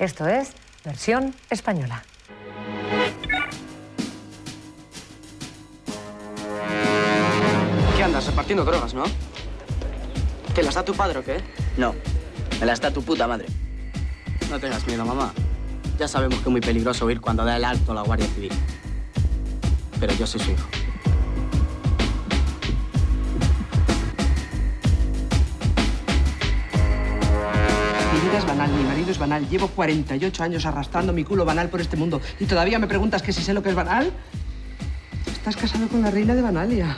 Esto es Versión Española. ¿Qué andas repartiendo drogas, no? ¿Te las da tu padre o qué? No, me las da tu puta madre. No tengas miedo, mamá. Ya sabemos que es muy peligroso ir cuando da el alto a la Guardia Civil. Pero yo soy su hijo. Mi vida es banal, mi marido es banal. Llevo 48 años arrastrando mi culo banal por este mundo. ¿Y todavía me preguntas que si sé lo que es banal? Estás casado con la reina de Banalia.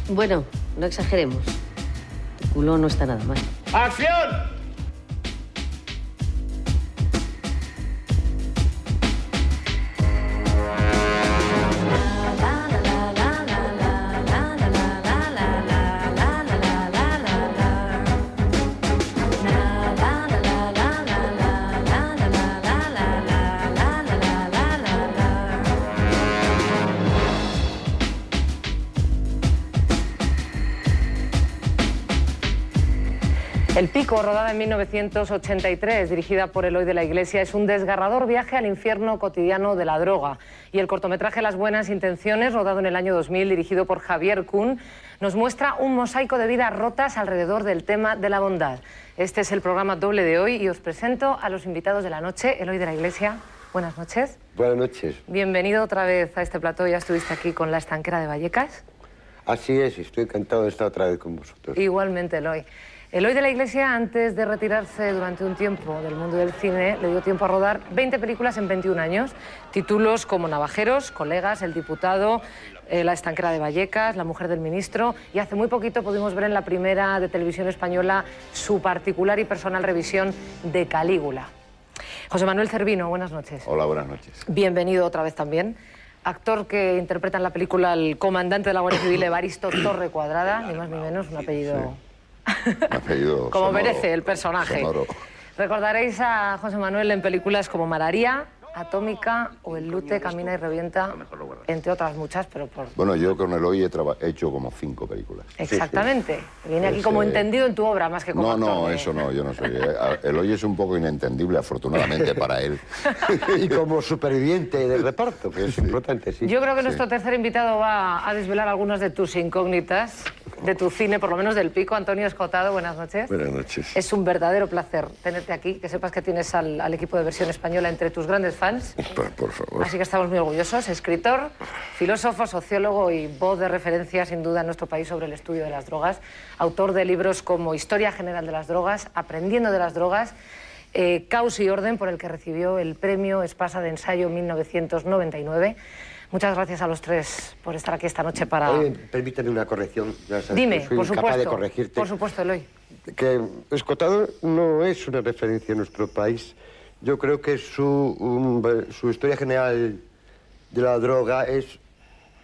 Bueno, no exageremos. Tu culo no está nada mal. ¡Acción! El Pico, rodada en 1983, dirigida por Eloy de la Iglesia, es un desgarrador viaje al infierno cotidiano de la droga. Y el cortometraje Las buenas intenciones, rodado en el año 2000, dirigido por Javier Kun, nos muestra un mosaico de vidas rotas alrededor del tema de la bondad. Este es el programa doble de hoy y os presento a los invitados de la noche. Eloy de la Iglesia, buenas noches. Buenas noches. Bienvenido otra vez a este plató, ya estuviste aquí con La Estanquera de Vallecas. Así es, estoy encantado de estar otra vez con vosotros. Igualmente, Eloy. Eloy de la Iglesia, antes de retirarse durante un tiempo del mundo del cine, le dio tiempo a rodar 20 películas en 21 años. Títulos como Navajeros, Colegas, El Diputado, La Estanquera de Vallecas, La Mujer del Ministro. Y hace muy poquito pudimos ver en la primera de Televisión Española su particular y personal revisión de Calígula. José Manuel Cervino, buenas noches. Hola, buenas noches. Bienvenido otra vez también. Actor que interpreta en la película al comandante de la Guardia Civil, Evaristo Torre Cuadrada, ni más ni menos, un apellido... Sí. Un apellido como sonoro, merece el personaje. Sonoro. Recordaréis a José Manuel en películas como Malaria, Atómica o El Lute, Camina y Revienta, entre otras muchas, pero por... Bueno, yo con Eloy he hecho como 5 películas. Exactamente. Viene aquí como entendido en tu obra, más que como actor. No, eso no, yo no soy. Eloy es un poco inentendible, afortunadamente, para él. Y como superviviente del reparto, que es importante, sí. Yo creo que nuestro tercer invitado va a desvelar algunas de tus incógnitas, de tu cine, por lo menos del Pico. Antonio Escotado, buenas noches. Buenas noches. Es un verdadero placer tenerte aquí, que sepas que tienes al equipo de Versión Española entre tus grandes fans. Por favor. Así que estamos muy orgullosos. Escritor, filósofo, sociólogo y voz de referencia, sin duda, en nuestro país sobre el estudio de las drogas. Autor de libros como Historia General de las Drogas, Aprendiendo de las Drogas, Caos y Orden, por el que recibió el premio Espasa de Ensayo 1999. Muchas gracias a los tres por estar aquí esta noche para... Permíteme una corrección. Ya sabes, Dime, soy por incapaz supuesto. de corregirte. Por supuesto, Eloy. Que Escotado no es una referencia a nuestro país. Yo creo que su historia general de la droga es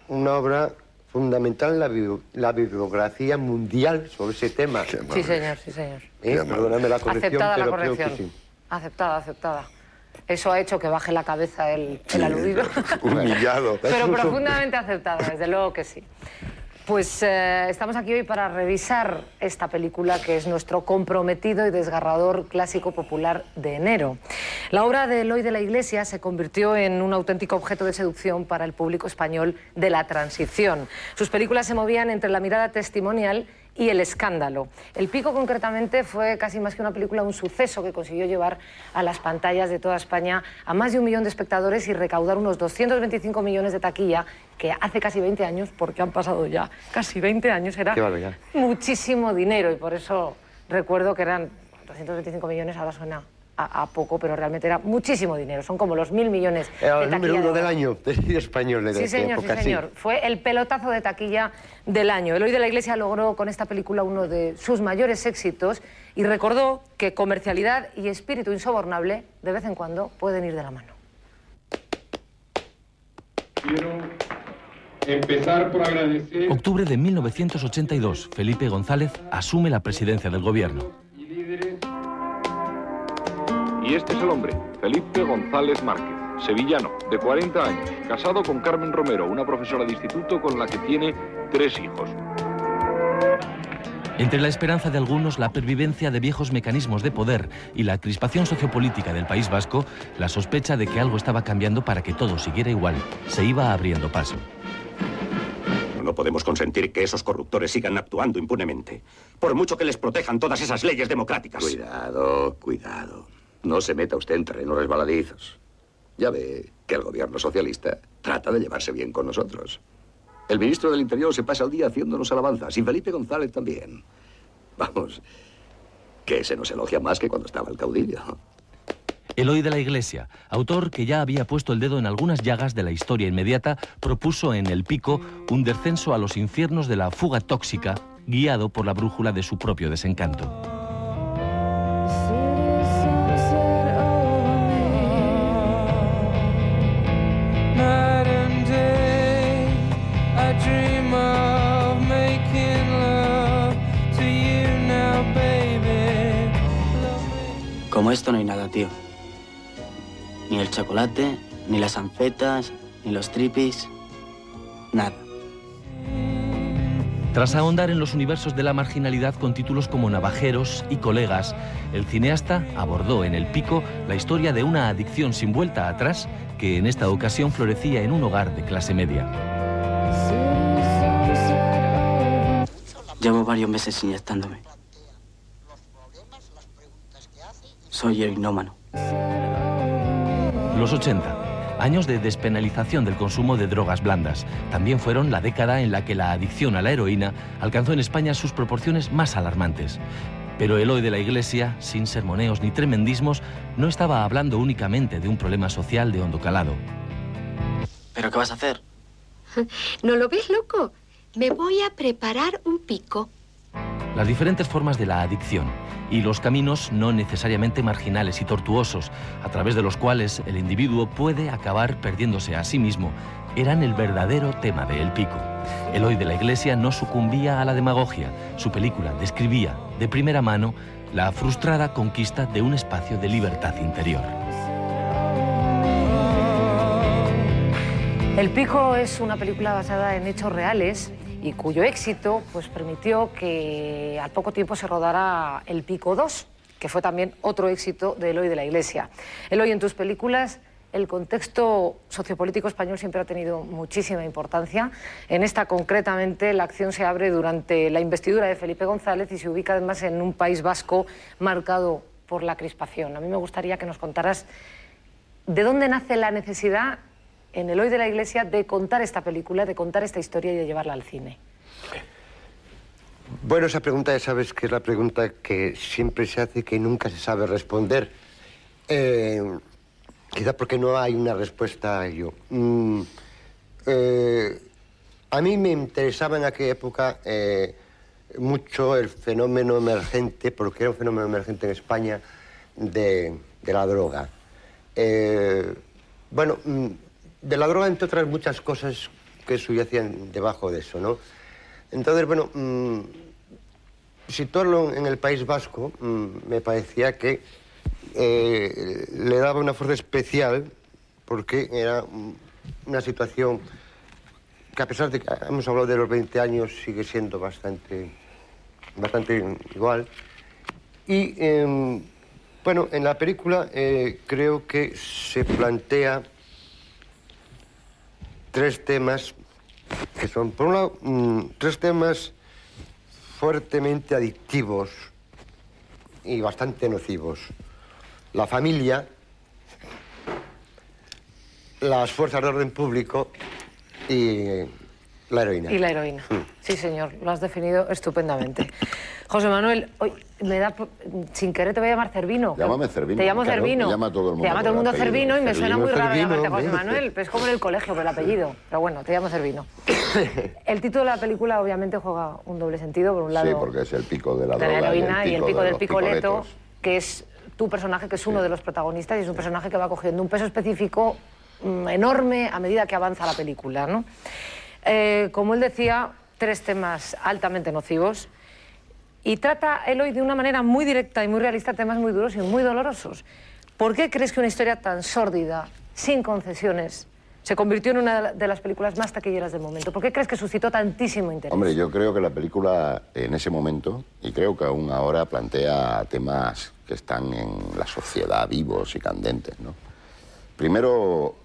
una obra fundamental en la bibliografía mundial sobre ese tema. Sí, señor, sí, señor. Perdóname la corrección, Aceptada pero la corrección. creo que sí. Aceptada, aceptada. Eso ha hecho que baje la cabeza el aludido. Humillado. Pero profundamente aceptada, desde luego que sí. Pues estamos aquí hoy para revisar esta película que es nuestro comprometido y desgarrador clásico popular de enero. La obra de Eloy de la Iglesia se convirtió en un auténtico objeto de seducción para el público español de la transición. Sus películas se movían entre la mirada testimonial y el escándalo. El Pico, concretamente, fue casi más que una película, un suceso que consiguió llevar a las pantallas de toda España a más de 1 millón de espectadores y recaudar unos 225 millones de taquilla, que hace casi 20 años, porque han pasado ya casi 20 años, era muchísimo dinero, y por eso recuerdo que eran 225 millones, ahora suena a poco, pero realmente era muchísimo dinero. Son como los 1.000 millones de taquilla. Era el número 1 del año del cine español de sí, señor, época, sí, señor. Fue el pelotazo de taquilla del año. Eloy de la Iglesia logró con esta película uno de sus mayores éxitos y recordó que comercialidad y espíritu insobornable de vez en cuando pueden ir de la mano. Quiero empezar por agradecer... Octubre de 1982, Felipe González asume la presidencia del gobierno. Y este es el hombre, Felipe González Márquez, sevillano, de 40 años, casado con Carmen Romero, una profesora de instituto con la que tiene 3 hijos. Entre la esperanza de algunos, la pervivencia de viejos mecanismos de poder y la crispación sociopolítica del País Vasco, la sospecha de que algo estaba cambiando para que todo siguiera igual se iba abriendo paso. No podemos consentir que esos corruptores sigan actuando impunemente, por mucho que les protejan todas esas leyes democráticas. Cuidado, cuidado. No se meta usted en terrenos resbaladizos. Ya ve que el gobierno socialista trata de llevarse bien con nosotros. El ministro del Interior se pasa el día haciéndonos alabanzas, y Felipe González también. Vamos, que se nos elogia más que cuando estaba el caudillo. Eloy de la Iglesia, autor que ya había puesto el dedo en algunas llagas de la historia inmediata, propuso en El Pico un descenso a los infiernos de la fuga tóxica, guiado por la brújula de su propio desencanto. Como esto no hay nada, tío. Ni el chocolate, ni las anfetas, ni los tripis, nada. Tras ahondar en los universos de la marginalidad con títulos como Navajeros y Colegas, el cineasta abordó en El Pico la historia de una adicción sin vuelta atrás que en esta ocasión florecía en un hogar de clase media. Llevo varios meses inyectándome. Soy heroinómano. Los 80, años de despenalización del consumo de drogas blandas, también fueron la década en la que la adicción a la heroína alcanzó en España sus proporciones más alarmantes. Pero Eloy de la Iglesia, sin sermoneos ni tremendismos, no estaba hablando únicamente de un problema social de hondo calado. ¿Pero qué vas a hacer? ¿No lo ves, loco? Me voy a preparar un pico. Las diferentes formas de la adicción y los caminos no necesariamente marginales y tortuosos, a través de los cuales el individuo puede acabar perdiéndose a sí mismo, eran el verdadero tema de El Pico. Eloy de la Iglesia no sucumbía a la demagogia. Su película describía de primera mano la frustrada conquista de un espacio de libertad interior. El Pico es una película basada en hechos reales y cuyo éxito pues, permitió que al poco tiempo se rodara El Pico 2, que fue también otro éxito de Eloy de la Iglesia. Eloy, en tus películas el contexto sociopolítico español siempre ha tenido muchísima importancia. En esta, concretamente, la acción se abre durante la investidura de Felipe González y se ubica además en un País Vasco marcado por la crispación. A mí me gustaría que nos contaras de dónde nace la necesidad en Eloy de la Iglesia de contar esta película, de contar esta historia y de llevarla al cine. Bueno, esa pregunta ya sabes que es la pregunta que siempre se hace y que nunca se sabe responder. Quizá porque no hay una respuesta a ello. A mí me interesaba en aquella época mucho el fenómeno emergente, porque era un fenómeno emergente en España, de la droga. Bueno, de la droga, entre otras muchas cosas que subyacían debajo de eso, ¿no? Entonces, bueno, situarlo en el País Vasco me parecía que le daba una fuerza especial porque era una situación que, a pesar de que hemos hablado de los 20 años, sigue siendo bastante igual. Y, bueno, en la película creo que se plantea tres temas que son, por un lado, tres temas fuertemente adictivos y bastante nocivos. La familia, las fuerzas de orden público y la heroína. Y la heroína. Sí, señor, lo has definido estupendamente. José Manuel, hoy me da, sin querer te voy a llamar Cervino. Llámame Cervino. Te llamo claro, Cervino. Me llama todo el mundo. Te llama todo el mundo Cervino y me suena muy raro Cervino, llamarte José Manuel. Pues es como en el colegio, por el apellido. Pero bueno, te llamo Cervino. El título de la película obviamente juega un doble sentido. Por un lado, sí, porque es el pico de la de droga la heroína y el pico del picoleto, picoletos. que es tu personaje, que es uno de los protagonistas y es un personaje que va cogiendo un peso específico enorme a medida que avanza la película, ¿no? Como él decía, tres temas altamente nocivos y trata Eloy de una manera muy directa y muy realista temas muy duros y muy dolorosos. ¿Por qué crees que una historia tan sórdida, sin concesiones, se convirtió en una de las películas más taquilleras del momento. ¿Por qué crees que suscitó tantísimo interés? Hombre, yo creo que la película en ese momento, y creo que aún ahora, plantea temas que están en la sociedad vivos y candentes, ¿no? Primero,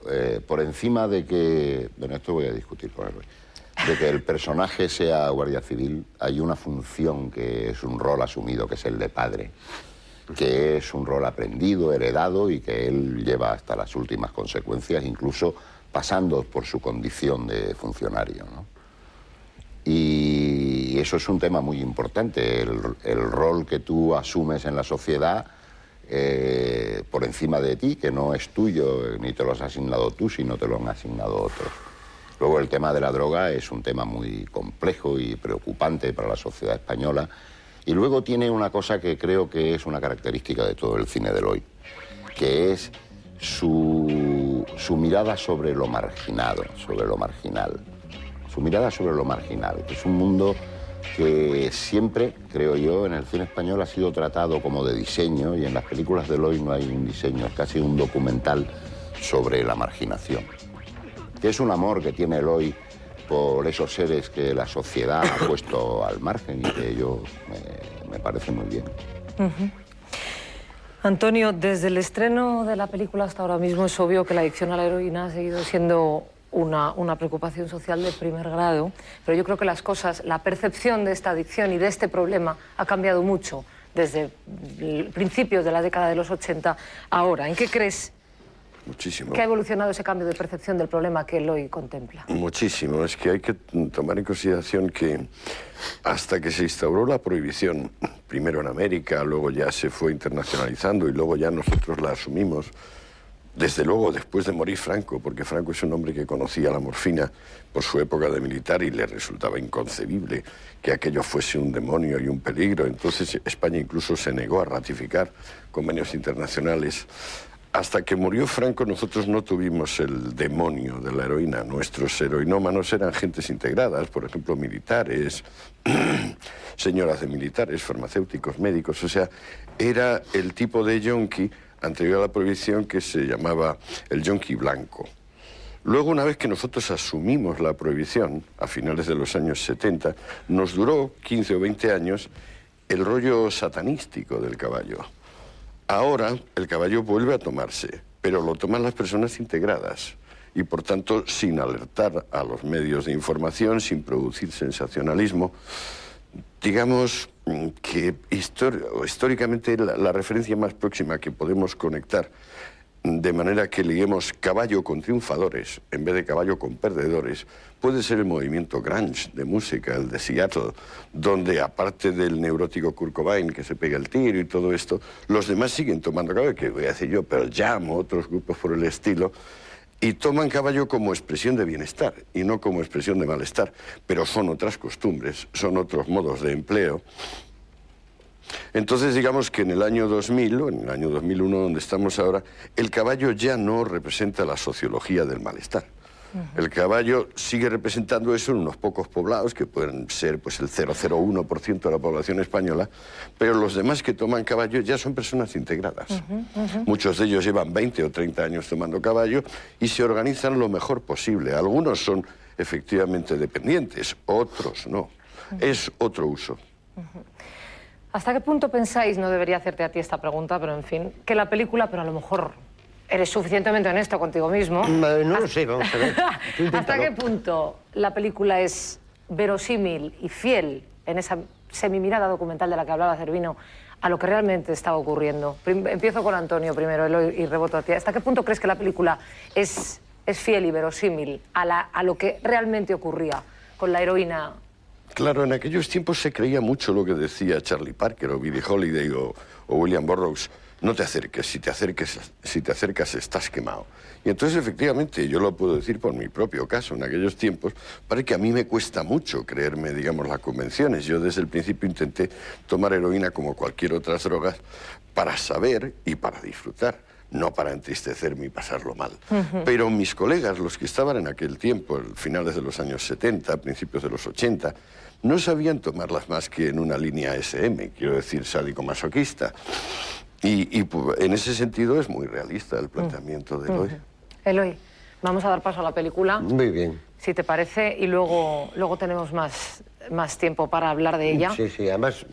por encima de que... Bueno, esto voy a discutir con él. De que el personaje sea guardia civil, hay una función que es un rol asumido, que es el de padre, que es un rol aprendido, heredado y que él lleva hasta las últimas consecuencias, incluso pasando por su condición de funcionario, ¿no? Y eso es un tema muy importante, el rol que tú asumes en la sociedad por encima de ti, que no es tuyo, ni te lo has asignado tú, sino te lo han asignado otros. Luego el tema de la droga es un tema muy complejo y preocupante para la sociedad española. Y luego tiene una cosa que creo que es una característica de todo el cine del hoy, que es su mirada sobre lo marginado, sobre lo marginal. Su mirada sobre lo marginal, que es un mundo que siempre, creo yo, en el cine español ha sido tratado como de diseño, y en las películas del hoy no hay un diseño, es casi un documental sobre la marginación. Que es un amor que tiene el hoy por esos seres que la sociedad ha puesto al margen y que yo me parece muy bien. Antonio, desde el estreno de la película hasta ahora mismo es obvio que la adicción a la heroína ha seguido siendo una preocupación social de primer grado, pero yo creo que las cosas, la percepción de esta adicción y de este problema ha cambiado mucho desde principios de la década de los 80 ahora. ¿En qué crees Muchísimo. que ha evolucionado ese cambio de percepción del problema que él hoy contempla? Muchísimo. Es que hay que tomar en consideración que hasta que se instauró la prohibición, primero en América, luego ya se fue internacionalizando y luego ya nosotros la asumimos, desde luego después de morir Franco, porque Franco es un hombre que conocía la morfina por su época de militar y le resultaba inconcebible que aquello fuese un demonio y un peligro. Entonces España incluso se negó a ratificar convenios internacionales. Hasta que murió Franco nosotros no tuvimos el demonio de la heroína. Nuestros heroinómanos eran gentes integradas, por ejemplo, militares, señoras de militares, farmacéuticos, médicos. O sea, era el tipo de yonki anterior a la prohibición que se llamaba el yonki blanco. Luego, una vez que nosotros asumimos la prohibición, a finales de los años 70, nos duró 15 o 20 años el rollo satanístico del caballo. Ahora el caballo vuelve a tomarse, pero lo toman las personas integradas y, por tanto, sin alertar a los medios de información, sin producir sensacionalismo. Digamos que históricamente la referencia más próxima que podemos conectar, de manera que liguemos caballo con triunfadores en vez de caballo con perdedores, puede ser el movimiento grunge de música, el de Seattle, donde aparte del neurótico Kurt Cobain que se pega el tiro y todo esto, los demás siguen tomando caballo, que voy a decir yo, Pearl Jam o otros grupos por el estilo, y toman caballo como expresión de bienestar y no como expresión de malestar, pero son otras costumbres, son otros modos de empleo. Entonces, digamos que en el año 2000, o en el año 2001, donde estamos ahora, el caballo ya no representa la sociología del malestar. El caballo sigue representando eso en unos pocos poblados, que pueden ser pues el 0,01% de la población española, pero los demás que toman caballo ya son personas integradas. Muchos de ellos llevan 20 o 30 años tomando caballo y se organizan lo mejor posible. Algunos son efectivamente dependientes, otros no. Es otro uso. ¿Hasta qué punto pensáis, no debería hacerte a ti esta pregunta, pero en fin, que la película, pero a lo mejor eres suficientemente honesto contigo mismo? No lo sé, vamos a ver. ¿Hasta qué punto la película es verosímil y fiel en esa semimirada documental de la que hablaba Cervino a lo que realmente estaba ocurriendo? Empiezo con Antonio primero y reboto a ti. ¿Hasta qué punto crees que la película es fiel y verosímil a lo que realmente ocurría con la heroína? Claro, en aquellos tiempos se creía mucho lo que decía Charlie Parker o Billie Holiday o William Burroughs. No te acerques, si te acercas estás quemado. Y entonces, efectivamente, yo lo puedo decir por mi propio caso. En aquellos tiempos, parece que a mí me cuesta mucho creerme, digamos, las convenciones. Yo desde el principio intenté tomar heroína como cualquier otra droga para saber y para disfrutar, no para entristecerme y pasarlo mal. Pero mis colegas, los que estaban en aquel tiempo, finales de los años 70, principios de los 80, no sabían tomarlas más que en una línea SM, quiero decir, sádico-masoquista. Y en ese sentido es muy realista el planteamiento de Eloy. Eloy, vamos a dar paso a la película. Muy bien. Si te parece, y luego tenemos más tiempo para hablar de ella. Sí, sí, además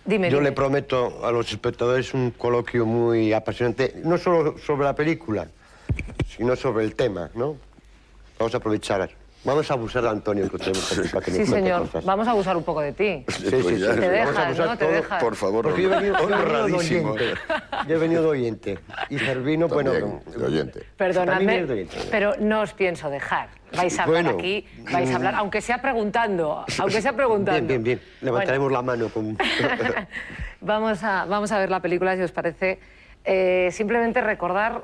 Dime. le prometo a los espectadores un coloquio muy apasionante, no solo sobre la película, sino sobre el tema, ¿no? Vamos a aprovechar. Vamos a abusar de Antonio, que tenemos aquí para que nos Sí, cuente señor. cosas. Vamos a abusar un poco de ti. Sí, Pues sí, ya, sí. Te Vamos a dejas, abusar ¿no? Te todo, dejas. Por favor, Porque yo he venido de honradísimo. oyente. Yo he venido de oyente. Y Servino, bueno... También, de oyente. También Perdonadme, es de oyente. pero no os pienso dejar. Vais a hablar Bueno. aquí, vais a hablar, aunque sea preguntando, Bien, bien, bien. Levantaremos la mano con... Vamos a ver la película, si os parece. Simplemente recordar,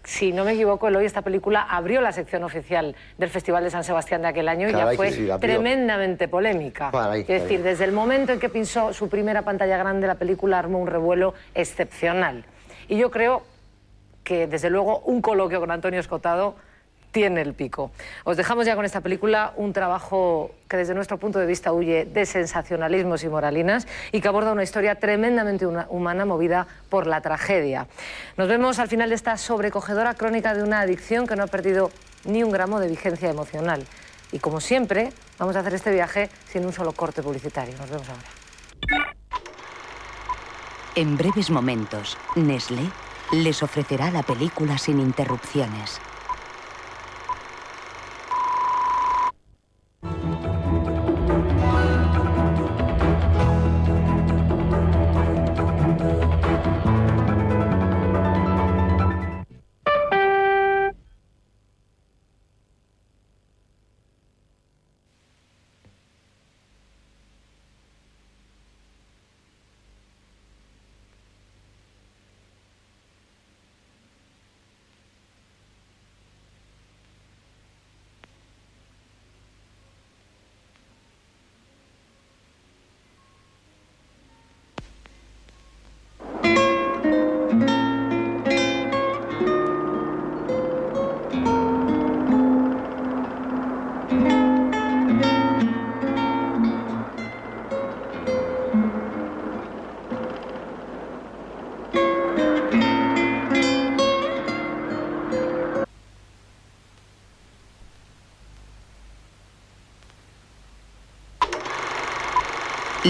si no me equivoco, Eloy, esta película abrió la sección oficial del Festival de San Sebastián de aquel año y Caray, ya fue que sí, abrió. tremendamente polémica. Caray, Es decir, desde el momento en que pisó su primera pantalla grande, la película armó un revuelo excepcional. Y yo creo que, desde luego, un coloquio con Antonio Escotado tiene el pico. Os dejamos ya con esta película, un trabajo que desde nuestro punto de vista huye de sensacionalismos y moralinas y que aborda una historia tremendamente humana movida por la tragedia. Nos vemos al final de esta sobrecogedora crónica de una adicción que no ha perdido ni un gramo de vigencia emocional. Y como siempre, vamos a hacer este viaje sin un solo corte publicitario. Nos vemos ahora. En breves momentos, Nestlé les ofrecerá la película sin interrupciones.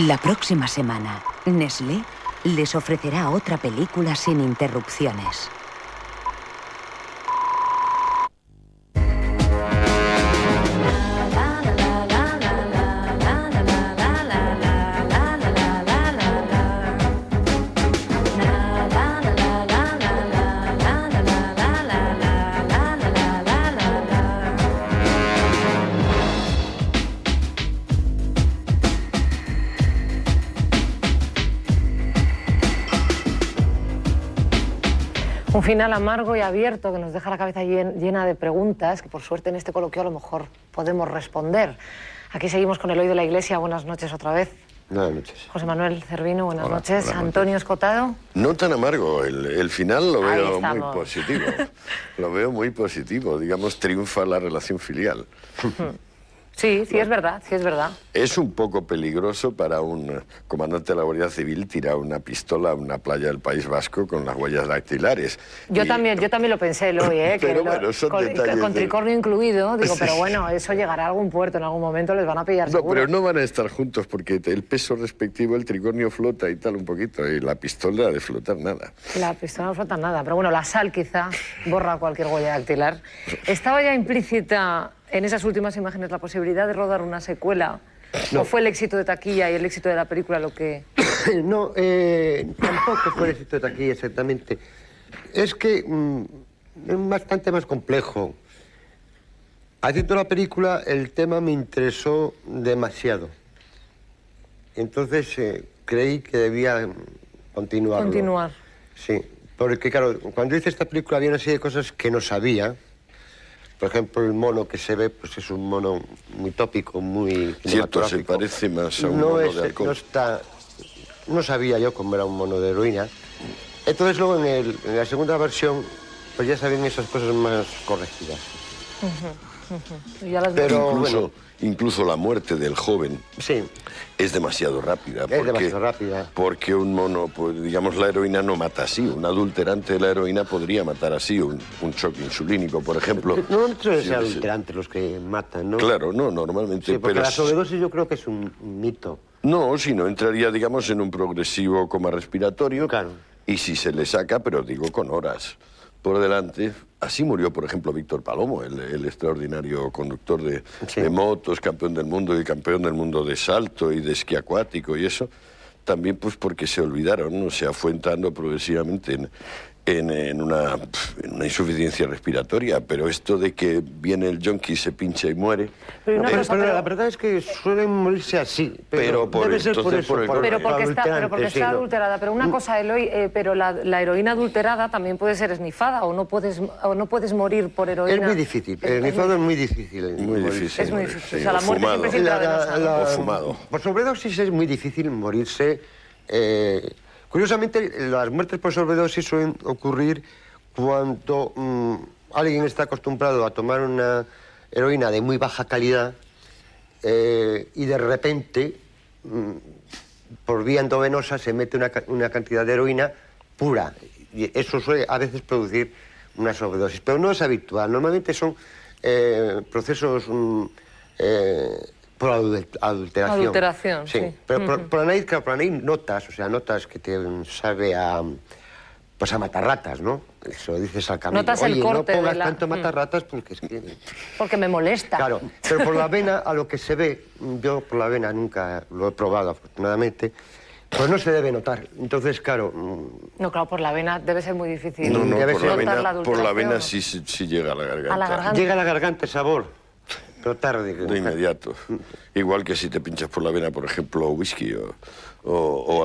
La próxima semana, Nestlé les ofrecerá otra película sin interrupciones. Un final amargo y abierto que nos deja la cabeza llena de preguntas que por suerte en este coloquio a lo mejor podemos responder. Aquí seguimos con Eloy de la Iglesia. Buenas noches otra vez. Buenas noches. José Manuel Cervino, buenas Hola, noches. buenas Antonio Escotado. No tan amargo, el final lo Ahí veo muy estamos. positivo. Lo veo muy positivo, digamos, triunfa la relación filial. Sí, sí es verdad, sí es verdad. Es un poco peligroso para un comandante de la Guardia Civil tirar una pistola a una playa del País Vasco con las huellas dactilares. Yo Y- también lo pensé, Eloy, que Pero bueno, son detalles con de- tricornio incluido, digo, Sí. pero bueno, eso llegará a algún puerto, en algún momento les van a pillar No, seguro. pero no van a estar juntos porque el peso respectivo, el tricornio flota y tal un poquito, y la pistola de flotar nada. La pistola no flota nada, pero bueno, la sal quizá borra cualquier huella dactilar. ¿Estaba ya implícita en esas últimas imágenes la posibilidad de rodar una secuela? No. ¿O fue el éxito de taquilla y el éxito de la película lo que...? No, tampoco fue el éxito de taquilla exactamente. Es que es bastante más complejo. Haciendo la película, el tema me interesó demasiado. Entonces creí que debía continuarlo. Continuar. Sí, porque claro, cuando hice esta película había una serie de cosas que no sabía. Por ejemplo, el mono que se ve, pues es un mono muy tópico, muy Cierto, se cinematográfico. parece más a un No mono es- de halcón. no está, no sabía yo cómo era un mono de heroína. Entonces luego en la segunda versión, pues ya saben esas cosas más corregidas. Pero incluso la muerte del joven es demasiado rápida. Porque un mono, pues, digamos, la heroína no mata así. Un adulterante de la heroína podría matar así. Un shock insulínico, por ejemplo. No suelen ser adulterantes los que matan, ¿no? Claro, no, normalmente. Sí, porque la sobredosis yo creo que es un mito. No, si no, entraría, digamos, en un progresivo coma respiratorio. Claro. Y si se le saca, pero digo, con horas por delante. Así murió, por ejemplo, Víctor Palomo, el extraordinario conductor de motos, campeón del mundo y campeón del mundo de salto y de esquí acuático y eso. También pues porque se olvidaron, ¿no? Se fue entrando progresivamente en una insuficiencia respiratoria, pero esto de que viene el yonki, se pincha y muere... Pero la verdad es que suelen morirse así. Pero debe ser por eso. Pero porque está adulterada. Pero una cosa, Eloy, pero la heroína adulterada también puede ser esnifada o no puedes morir por heroína. Es muy difícil. El esnifado es muy difícil. Muy difícil. Es muy difícil. Sí, o sea, la muerte siempre es intravenosa. O fumado. Por sobredosis es muy difícil morirse... Curiosamente, las muertes por sobredosis suelen ocurrir cuando alguien está acostumbrado a tomar una heroína de muy baja calidad y de repente, por vía endovenosa, se mete una cantidad de heroína pura. Y eso suele a veces producir una sobredosis, pero no es habitual. Normalmente son procesos... por adulteración. Adulteración, sí. Pero por la nariz notas, o sea, notas que te sabe a matarratas, ¿no? Eso dices al camino. Notas el corte no pongas tanto matarratas porque es que... Porque me molesta. Claro, pero por la vena, a lo que se ve, yo por la vena nunca lo he probado, afortunadamente, pues no se debe notar. Entonces, claro... No, claro, por la vena debe ser muy difícil. No, por la vena sí llega a la garganta. A la garganta. Llega a la garganta el sabor. Pero tarde. De inmediato. Igual que si te pinchas por la vena, por ejemplo, whisky o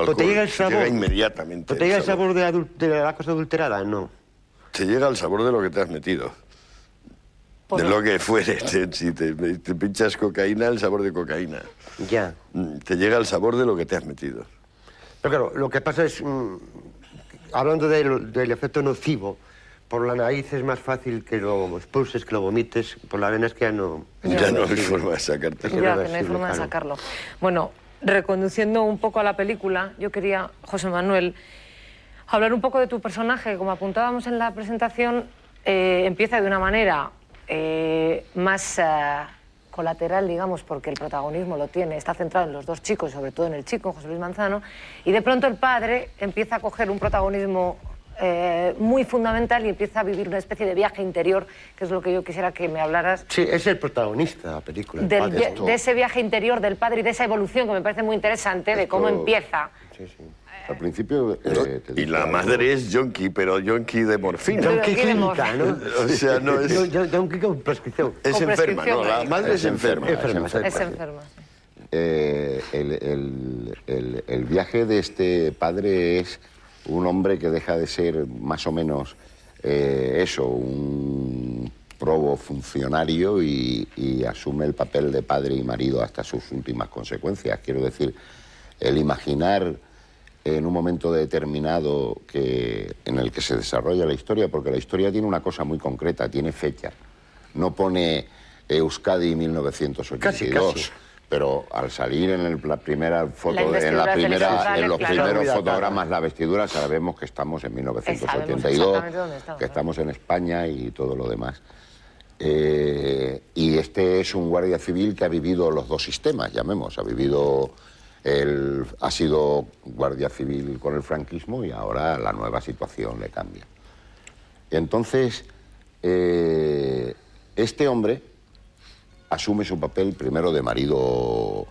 alcohol. ¿Te llega el sabor? Llega inmediatamente. ¿Te llega el sabor de la cosa adulterada? No. Te llega el sabor de lo que te has metido. De lo que fuere. Si te pinchas cocaína, el sabor de cocaína. Ya. Te llega el sabor de lo que te has metido. Pero claro, lo que pasa es, hablando del efecto nocivo, por la nariz es más fácil que lo expulses, que lo vomites. Por la vena es que ya no... Ya no hay forma de sacarte. Ya, que no hay forma de sacarlo. Bueno, reconduciendo un poco a la película, yo quería, José Manuel, hablar un poco de tu personaje. Como apuntábamos en la presentación, empieza de una manera más colateral, digamos, porque el protagonismo lo tiene, está centrado en los dos chicos, sobre todo en el chico, José Luis Manzano, y de pronto el padre empieza a coger un protagonismo muy fundamental y empieza a vivir una especie de viaje interior, que es lo que yo quisiera que me hablaras. Sí, es el protagonista de la película. De ese viaje interior del padre y de esa evolución que me parece muy interesante, de cómo empieza. Sí. Al principio... y la madre es yonki, pero yonki de morfina. Yonki clínica, ¿no? O sea, no es... Yonki con prescripción. Es enferma, ¿no? La madre es enferma. Es enferma. El viaje de este padre es un hombre que deja de ser más o menos un probo funcionario y asume el papel de padre y marido hasta sus últimas consecuencias. Quiero decir, el imaginar en un momento determinado en el que se desarrolla la historia, porque la historia tiene una cosa muy concreta, tiene fecha. No pone Euskadi 1982. Casi. Pero al salir en la primera foto, en los primeros fotogramas, la vestidura, sabemos que estamos en 1982, que estamos en España y todo lo demás. Y este es un guardia civil que ha vivido los dos sistemas, llamemos. Ha sido guardia civil con el franquismo y ahora la nueva situación le cambia. Entonces, este hombre asume su papel primero de marido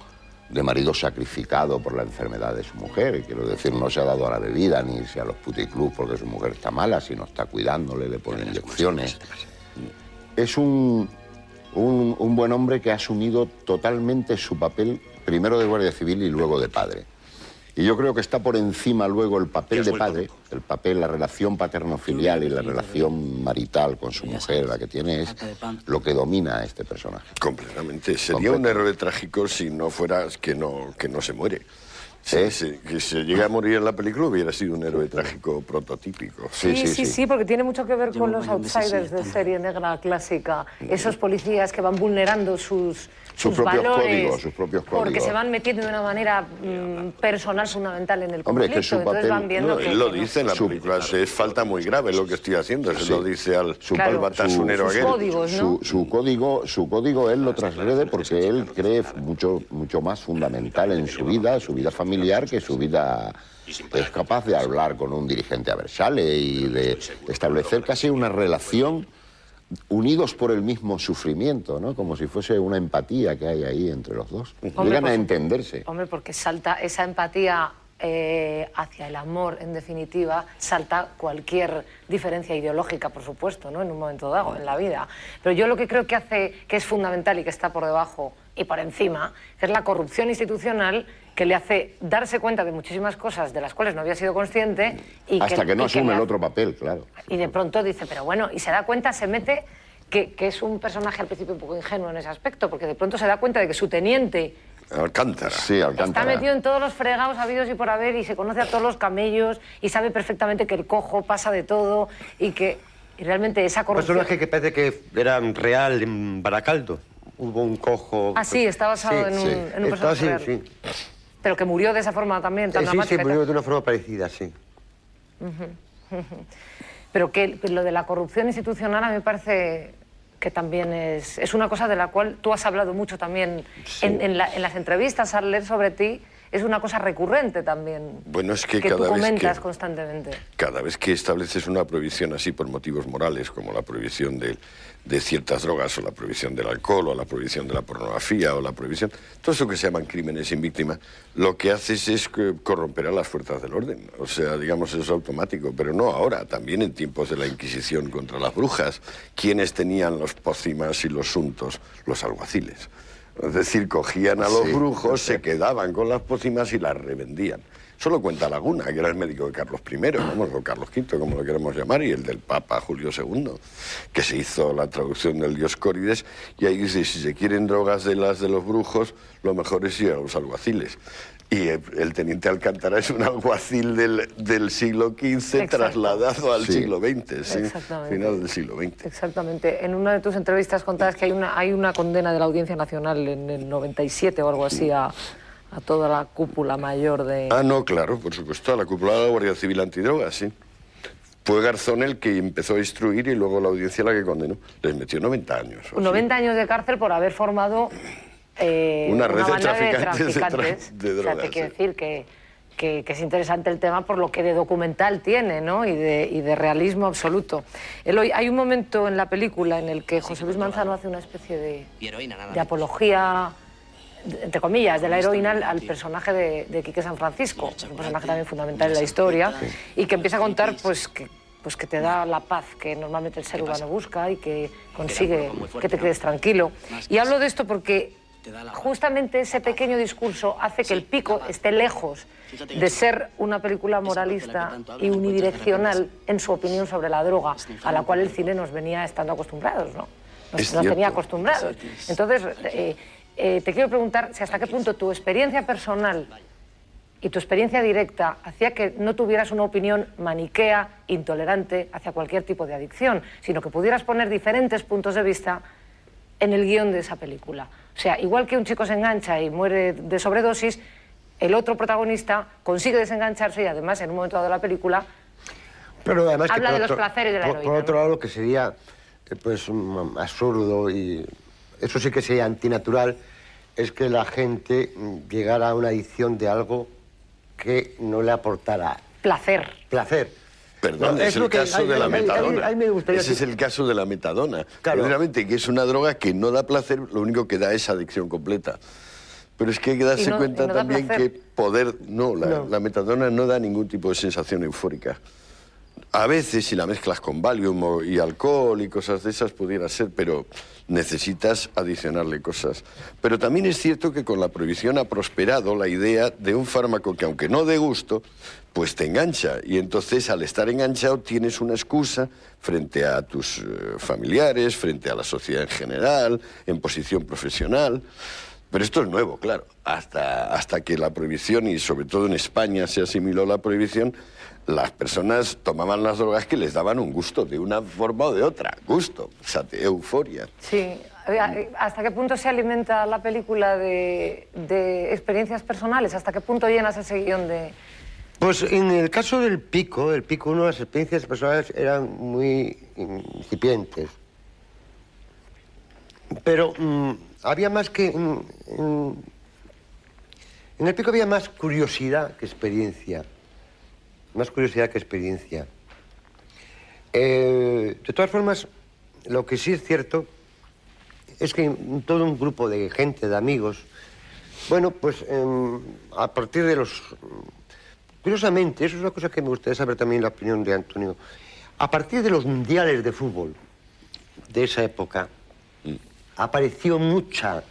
sacrificado por la enfermedad de su mujer. Quiero decir, no se ha dado a la bebida ni a los puticlubs porque su mujer está mala, sino está cuidándole, le pone inyecciones. Es un buen hombre que ha asumido totalmente su papel, primero de guardia civil y luego de padre. Y yo creo que está por encima luego el papel de padre, la relación paterno-filial y la relación marital con su mujer, la que tiene, es lo que domina a este personaje. Completamente. Sería un héroe trágico si no fuera que no se muere. Sí, que se llega a morir en la película hubiera sido un héroe trágico prototípico. Sí, porque tiene mucho que ver con los outsiders de serie negra clásica. Esos policías que van vulnerando sus valores, sus propios códigos. Porque se van metiendo de una manera personal fundamental en el conflicto. Hombre, es que su entonces papel, van viendo él lo dice en la película, es falta muy grave lo que estoy haciendo, se lo dice al batasunero aquel. Códigos, ¿no? Su código él lo transgrede porque él cree mucho más fundamental en su vida familiar que su vida. Es capaz de hablar con un dirigente aversale y de establecer casi una relación unidos por el mismo sufrimiento, ¿no? Como si fuese una empatía que hay ahí entre los dos. Llegan a entenderse. Hombre, porque salta esa empatía hacia el amor, en definitiva, salta cualquier diferencia ideológica, por supuesto, ¿no? En un momento dado, en la vida. Pero yo lo que creo que hace, que es fundamental y que está por debajo y por encima, es la corrupción institucional que le hace darse cuenta de muchísimas cosas de las cuales no había sido consciente y hasta que no asume el otro papel, claro. Y de pronto dice, pero bueno, y se da cuenta, se mete, que es un personaje al principio un poco ingenuo en ese aspecto, porque de pronto se da cuenta de que su teniente Alcántara. Sí, Alcántara. está metido en todos los fregados habidos y por haber y se conoce a todos los camellos y sabe perfectamente que el cojo pasa de todo y realmente esa corrupción... Un personaje que parece que era real en Baracaldo. Hubo un cojo... Ah, sí, está basado en un personaje real. Sí. Pero que murió de esa forma también, tan dramática. Sí, murió de una forma parecida, sí. Pero que lo de la corrupción institucional a mí me parece que también es una cosa de la cual tú has hablado mucho también en las entrevistas, al leer sobre ti, es una cosa recurrente también. Bueno, es que tú comentas constantemente. Cada vez que estableces una prohibición así por motivos morales, como la prohibición de ciertas drogas, o la prohibición del alcohol, o la prohibición de la pornografía, o la prohibición... Todo eso que se llaman crímenes sin víctima, lo que haces es corromper a las fuerzas del orden. O sea, digamos, eso es automático, pero no ahora, también en tiempos de la Inquisición contra las brujas. ¿Quiénes tenían los pócimas y los suntos? Los alguaciles. Es decir, cogían a los brujos, se quedaban con las pócimas y las revendían. Solo cuenta Laguna, que era el médico de Carlos I, vamos, o Carlos V, como lo queremos llamar, y el del Papa Julio II, que se hizo la traducción del Dioscórides, y ahí dice, si se quieren drogas de las de los brujos, lo mejor es ir a los alguaciles. Y el teniente Alcántara es un alguacil del siglo XV trasladado al siglo XX, ¿sí? Final del siglo XX. Exactamente. En una de tus entrevistas contabas que hay una condena de la Audiencia Nacional en el 97 o algo así a toda la cúpula mayor de... Ah, no, claro, por supuesto, a la cúpula de la Guardia Civil Antidrogas, sí. Fue Garzón el que empezó a instruir y luego la audiencia la que condenó. Les metió 90 años. 90 años de cárcel por haber formado una red de banda traficantes de drogas. O sea, te quiero decir que es interesante el tema por lo que de documental tiene, ¿no? Y de realismo absoluto. Eloy, hay un momento en la película en el que José Luis Manzano hace una especie de apología, entre comillas, de la heroína al personaje de Quique San Francisco, un personaje también fundamental en la historia, y que empieza a contar pues que te da la paz que normalmente el ser humano busca y que consigue que te quedes tranquilo. Y hablo de esto porque justamente ese pequeño discurso hace que El Pico esté lejos de ser una película moralista y unidireccional en su opinión sobre la droga, a la cual el cine nos venía estando acostumbrados, ¿no? Nos tenía acostumbrados. Entonces, te quiero preguntar si hasta qué punto tu experiencia personal y tu experiencia directa hacía que no tuvieras una opinión maniquea, intolerante hacia cualquier tipo de adicción, sino que pudieras poner diferentes puntos de vista en el guión de esa película. O sea, igual que un chico se engancha y muere de sobredosis, el otro protagonista consigue desengancharse y además en un momento dado de la película pero además habla de los placeres de la heroína. Por otro lado, lo que sería pues absurdo y eso sí que sería antinatural es que la gente llegara a una adicción de algo que no le aportara placer. Perdón, no, es el caso de la metadona. Ese es el caso de la metadona. Claro. Realmente, que es una droga que no da placer, lo único que da es adicción completa. Pero es que hay que darse cuenta también que la metadona no da ningún tipo de sensación eufórica. A veces, si la mezclas con Valium y alcohol y cosas de esas, pudiera ser, pero necesitas adicionarle cosas. Pero también es cierto que con la prohibición ha prosperado la idea de un fármaco que, aunque no dé gusto, pues te engancha. Y entonces, al estar enganchado, tienes una excusa frente a tus familiares, frente a la sociedad en general, en posición profesional. Pero esto es nuevo, claro. Hasta que la prohibición, y sobre todo en España se asimiló la prohibición, las personas tomaban las drogas que les daban un gusto, de una forma o de otra. Gusto, o sea, de euforia. Sí. ¿Hasta qué punto se alimenta la película de experiencias personales? ¿Hasta qué punto llenas ese guión de...? Pues en el caso del Pico, uno, las experiencias personales eran muy incipientes. Pero había más que... En el Pico había más curiosidad que experiencia. Más curiosidad que experiencia. De todas formas, lo que sí es cierto es que todo un grupo de gente, de amigos, bueno, pues a partir de los... Curiosamente, eso es una cosa que me gustaría saber también la opinión de Antonio. A partir de los mundiales de fútbol de esa época, apareció mucha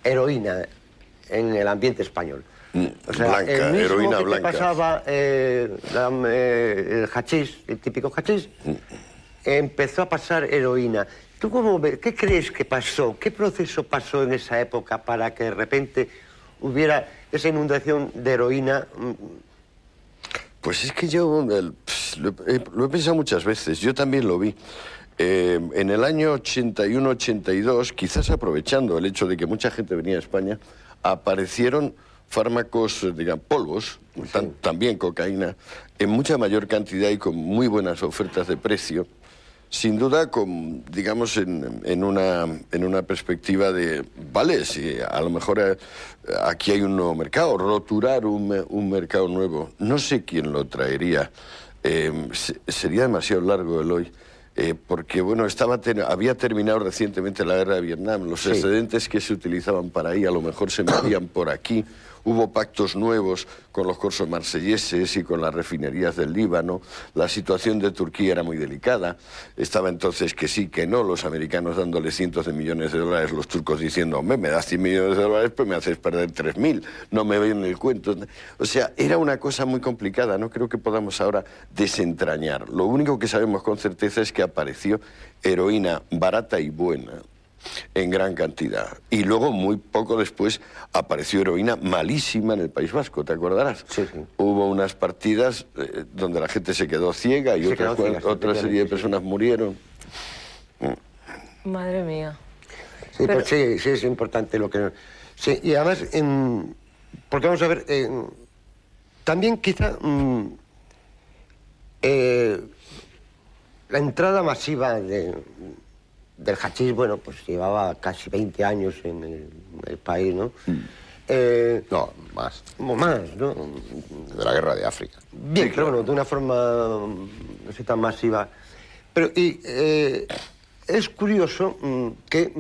heroína en el ambiente español. O sea, blanca, el mismo heroína que blanca. pasaba el hachís, el típico hachís, empezó a pasar heroína. ¿Tú cómo ves? ¿Qué crees que pasó? ¿Qué proceso pasó en esa época para que de repente hubiera esa inundación de heroína? Pues es que yo lo he pensado muchas veces, yo también lo vi. En el año 81-82, quizás aprovechando el hecho de que mucha gente venía a España, aparecieron fármacos, digamos, polvos, también cocaína, en mucha mayor cantidad y con muy buenas ofertas de precio. Sin duda, digamos, en una perspectiva de, vale, si a lo mejor aquí hay un nuevo mercado, roturar un mercado nuevo. No sé quién lo traería. Sería demasiado largo el hoy. Porque, bueno, había terminado recientemente la guerra de Vietnam. Los excedentes que se utilizaban para ahí a lo mejor se metían por aquí. Hubo pactos nuevos con los corsos marselleses y con las refinerías del Líbano. La situación de Turquía era muy delicada. Estaba entonces que sí, que no, los americanos dándole cientos de millones de dólares, los turcos diciendo, hombre, me das 100 millones de dólares, pero me haces perder 3.000, no me ven el cuento. O sea, era una cosa muy complicada, no creo que podamos ahora desentrañar. Lo único que sabemos con certeza es que apareció heroína barata y buena, en gran cantidad. Y luego, muy poco después, apareció heroína malísima en el País Vasco, ¿te acordarás? Sí. Hubo unas partidas donde la gente se quedó ciega y otra serie de personas murieron. Madre mía. Sí, pero sí, es importante lo que... Sí, y además, porque vamos a ver, también quizá la entrada masiva del hachís, bueno, pues llevaba casi 20 años en el país, ¿no? No, más. Más, ¿no? De la guerra de África. Bien, pero bueno, de una forma no sé tan masiva. Pero es curioso que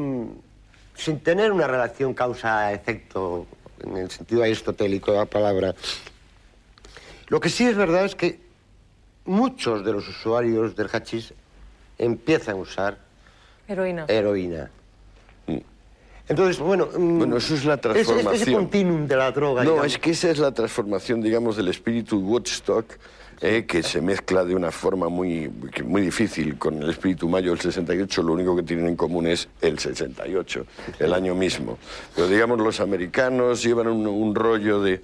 sin tener una relación causa-efecto, en el sentido aristotélico de la palabra, lo que sí es verdad es que muchos de los usuarios del hachís empiezan a usar heroína. Entonces, bueno... Bueno, eso es la transformación. Ese continuum de la droga, No, digamos. es que esa es la transformación, digamos, del espíritu Woodstock, que se mezcla de una forma muy difícil con el espíritu mayo del 68. Lo único que tienen en común es el 68, el año mismo. Pero, digamos, los americanos llevan un rollo de